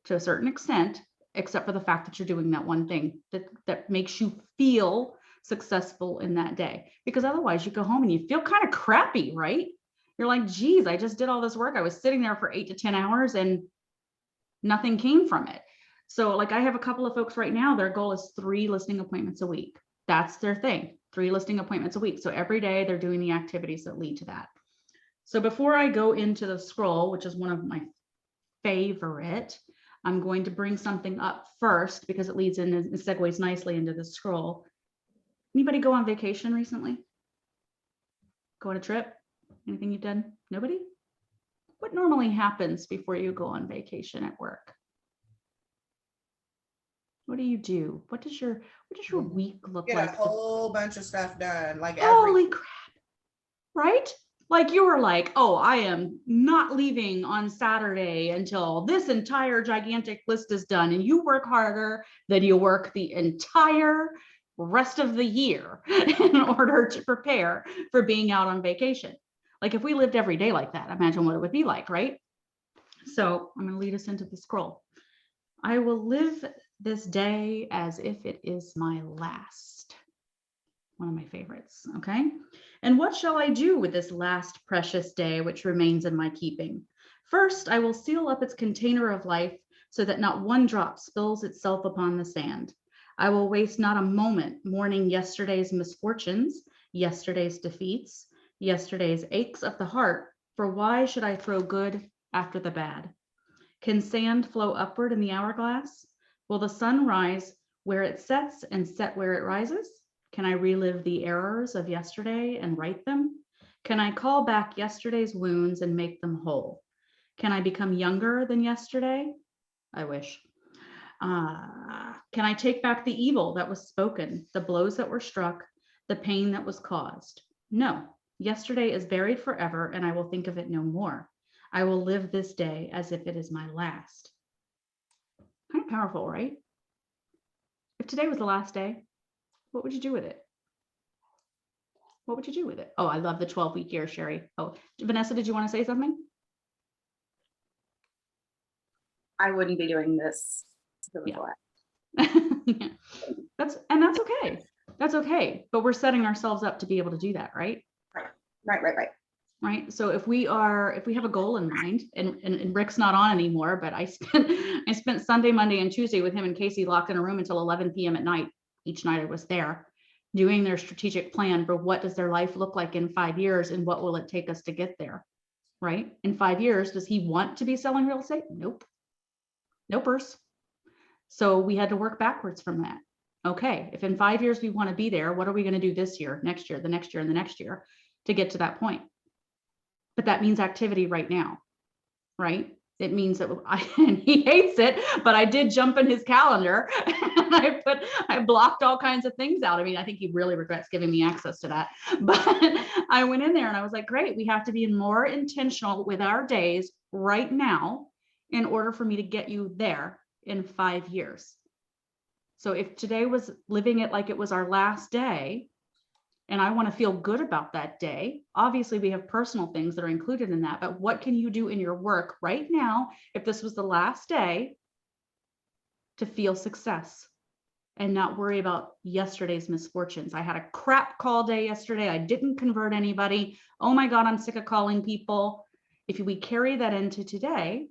Speaker 2: to a certain extent, except for the fact that you're doing that one thing that makes you feel successful in that day. Because otherwise you go home and you feel kind of crappy, right? You're like, geez, I just did all this work. I was sitting there for 8 to 10 hours and nothing came from it. So like I have a couple of folks right now, their goal is 3 listing appointments a week. That's their thing, 3 listing appointments a week. So every day they're doing the activities that lead to that. So before I go into the scroll, which is one of my favorite, I'm going to bring something up first because it leads in and segues nicely into the scroll. Anybody go on vacation recently? Go on a trip? Anything you've done? Nobody? What normally happens before you go on vacation at work? What do you do? What does your week look
Speaker 5: Get
Speaker 2: like?
Speaker 5: a whole bunch of stuff done. Like
Speaker 2: Holy crap. Right? Like you were like, oh, I am not leaving on Saturday until this entire gigantic list is done. And you work harder than you work the entire rest of the year in order to prepare for being out on vacation. Like if we lived every day like that, imagine what it would be like, right? So I'm going to lead us into the scroll. I will live this day as if it is my last. One of my favorites, okay? And what shall I do with this last precious day which remains in my keeping? First, I will seal up its container of life so that not one drop spills itself upon the sand. I will waste not a moment mourning yesterday's misfortunes, yesterday's defeats, yesterday's aches of the heart, for why should I throw good after the bad? Can sand flow upward in the hourglass? Will the sun rise where it sets and set where it rises? Can I relive the errors of yesterday and right them? Can I call back yesterday's wounds and make them whole? Can I become younger than yesterday? I wish. Can I take back the evil that was spoken, the blows that were struck, the pain that was caused? No, yesterday is buried forever and I will think of it no more. I will live this day as if it is my last. Kind of powerful, right? If today was the last day, what would you do with it? What would you do with it? Oh, I love the 12-week year, Sherry. Oh, Vanessa, did you want to say something?
Speaker 6: I wouldn't be doing this.
Speaker 2: Yeah. That's okay. That's okay. But we're setting ourselves up to be able to do that, right?
Speaker 6: Right.
Speaker 2: Right. So if we have a goal in mind, and Rick's not on anymore, but I spent Sunday, Monday, and Tuesday with him and Casey locked in a room until 11 p.m. at night. Each night I was there doing their strategic plan for what does their life look like in 5 years and what will it take us to get there, right? In 5 years, does he want to be selling real estate? Nope. Nopers. So we had to work backwards from that. Okay, if in 5 years we want to be there, what are we going to do this year, next year, the next year, and the next year to get to that point? But that means activity right now, right? It means that and he hates it, but I did jump in his calendar and I blocked all kinds of things out. I mean, I think he really regrets giving me access to that, but I went in there and I was like, great, we have to be more intentional with our days right now in order for me to get you there in 5 years. So if today was living it like it was our last day, and I want to feel good about that day, obviously we have personal things that are included in that, but what can you do in your work right now, if this was the last day, to feel success and not worry about yesterday's misfortunes? I had a crap call day yesterday. I didn't convert anybody. Oh my God, I'm sick of calling people. If we carry that into today,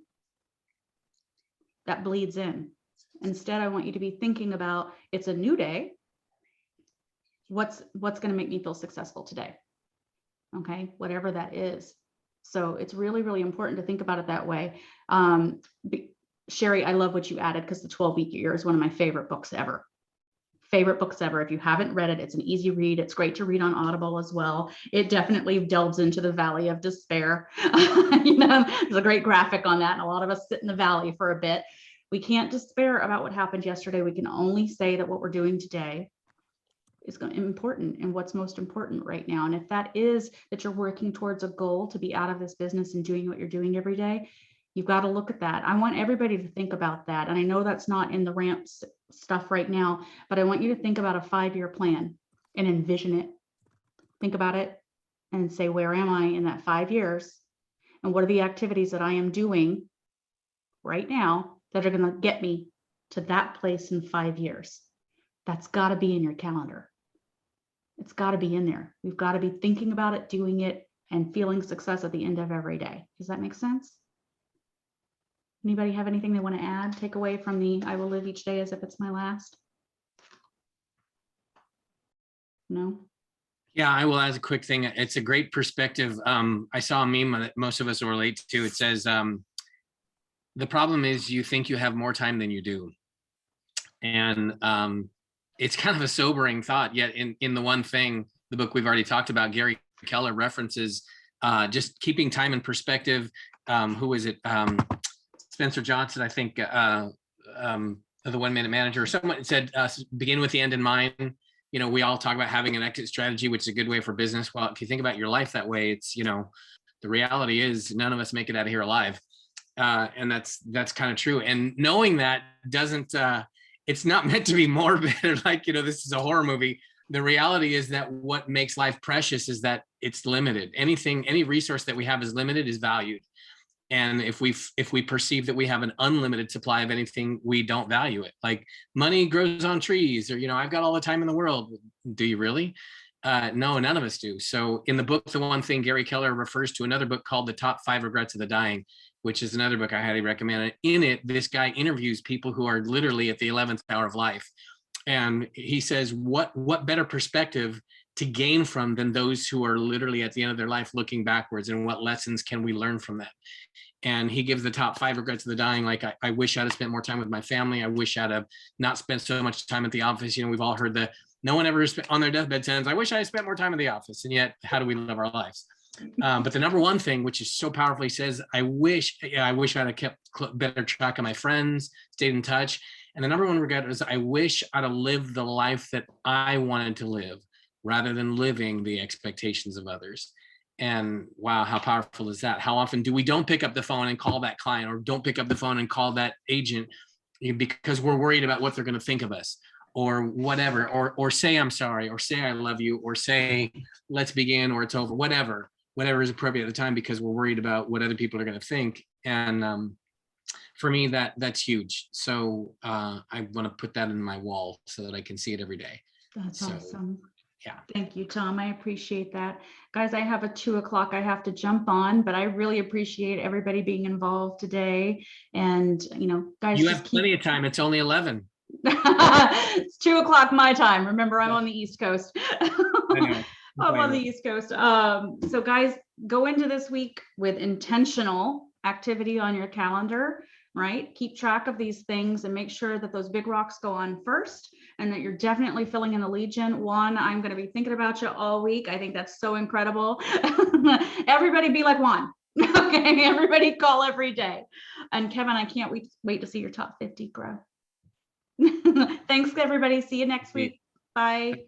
Speaker 2: that bleeds in. Instead, I want you to be thinking about, it's a new day. What's going to make me feel successful today? Okay, whatever that is. So it's really, really important to think about it that way. Sherry, I love what you added, because the 12-week year is one of my favorite books ever. Favorite books ever. If you haven't read it, it's an easy read. It's great to read on Audible as well. It definitely delves into the valley of despair. There's a great graphic on that, and a lot of us sit in the valley for a bit. We can't despair about what happened yesterday. We can only say that what we're doing today is important and what's most important right now. And if that is that you're working towards a goal to be out of this business and doing what you're doing every day, you've got to look at that. I want everybody to think about that. And I know that's not in the ramp stuff right now, but I want you to think about a 5-year plan and envision it. Think about it and say, where am I in that 5 years? And what are the activities that I am doing right now that are going to get me to that place in 5 years? That's got to be in your calendar. It's got to be in there. We've got to be thinking about it, doing it, and feeling success at the end of every day. Does that make sense? Anybody have anything they want to add, take away from the I will live each day as if it's my last? No?
Speaker 8: Yeah, I will add a quick thing. It's a great perspective. I saw a meme that most of us will relate to. It says, the problem is you think you have more time than you do. And it's kind of a sobering thought, yet in the one thing, the book we've already talked about, Gary Keller references just keeping time in perspective. Who is it? Spencer Johnson, I think, the 1 Minute Manager. Someone said, begin with the end in mind. We all talk about having an exit strategy, which is a good way for business. Well, if you think about your life that way, it's, the reality is none of us make it out of here alive. And that's kind of true. And knowing that doesn't, it's not meant to be morbid or like, this is a horror movie. The reality is that what makes life precious is that it's limited. Any resource that we have is limited, is valued. And if we perceive that we have an unlimited supply of anything, we don't value it. Like money grows on trees, or, I've got all the time in the world. Do you really? No, none of us do. So in the book, The One Thing, Gary Keller refers to another book called The Top 5 Regrets of the Dying, which is another book I highly recommend. In it, this guy interviews people who are literally at the 11th hour of life. And he says, what better perspective to gain from than those who are literally at the end of their life looking backwards, and what lessons can we learn from that? And he gives the top 5 regrets of the dying. Like, I wish I'd have spent more time with my family. I wish I'd have not spent so much time at the office. We've all heard that no one ever on their deathbed says, I wish I had spent more time at the office. And yet, how do we live our lives? But the number one thing, which is so powerfully, says, I wish I'd have kept better track of my friends, stayed in touch. And the number one regret is, I wish I'd have lived the life that I wanted to live, rather than living the expectations of others. And wow, how powerful is that? How often do we don't pick up the phone and call that client, or don't pick up the phone and call that agent because we're worried about what they're going to think of us, or whatever, or say I'm sorry, or say I love you, or say let's begin, or it's over, whatever is appropriate at the time, because we're worried about what other people are going to think. And for me, that's huge. So I want to put that in my wall so that I can see it every day.
Speaker 2: That's awesome.
Speaker 8: Yeah.
Speaker 2: Thank you, Tom. I appreciate that. Guys, I have a 2:00 I have to jump on, but I really appreciate everybody being involved today. And, guys,
Speaker 8: You have plenty of time. It's only 11.
Speaker 2: It's 2:00 my time. Remember, I'm on the East Coast.
Speaker 8: I know.
Speaker 2: I'm on the East Coast. So guys, go into this week with intentional activity on your calendar, right? Keep track of these things and make sure that those big rocks go on first, and that you're definitely filling in the Legion. Juan, I'm going to be thinking about you all week. I think that's so incredible. Everybody be like Juan. Okay, everybody call every day. And Kevin, I can't wait to see your top 50 grow. Thanks, everybody. See you next week. Bye.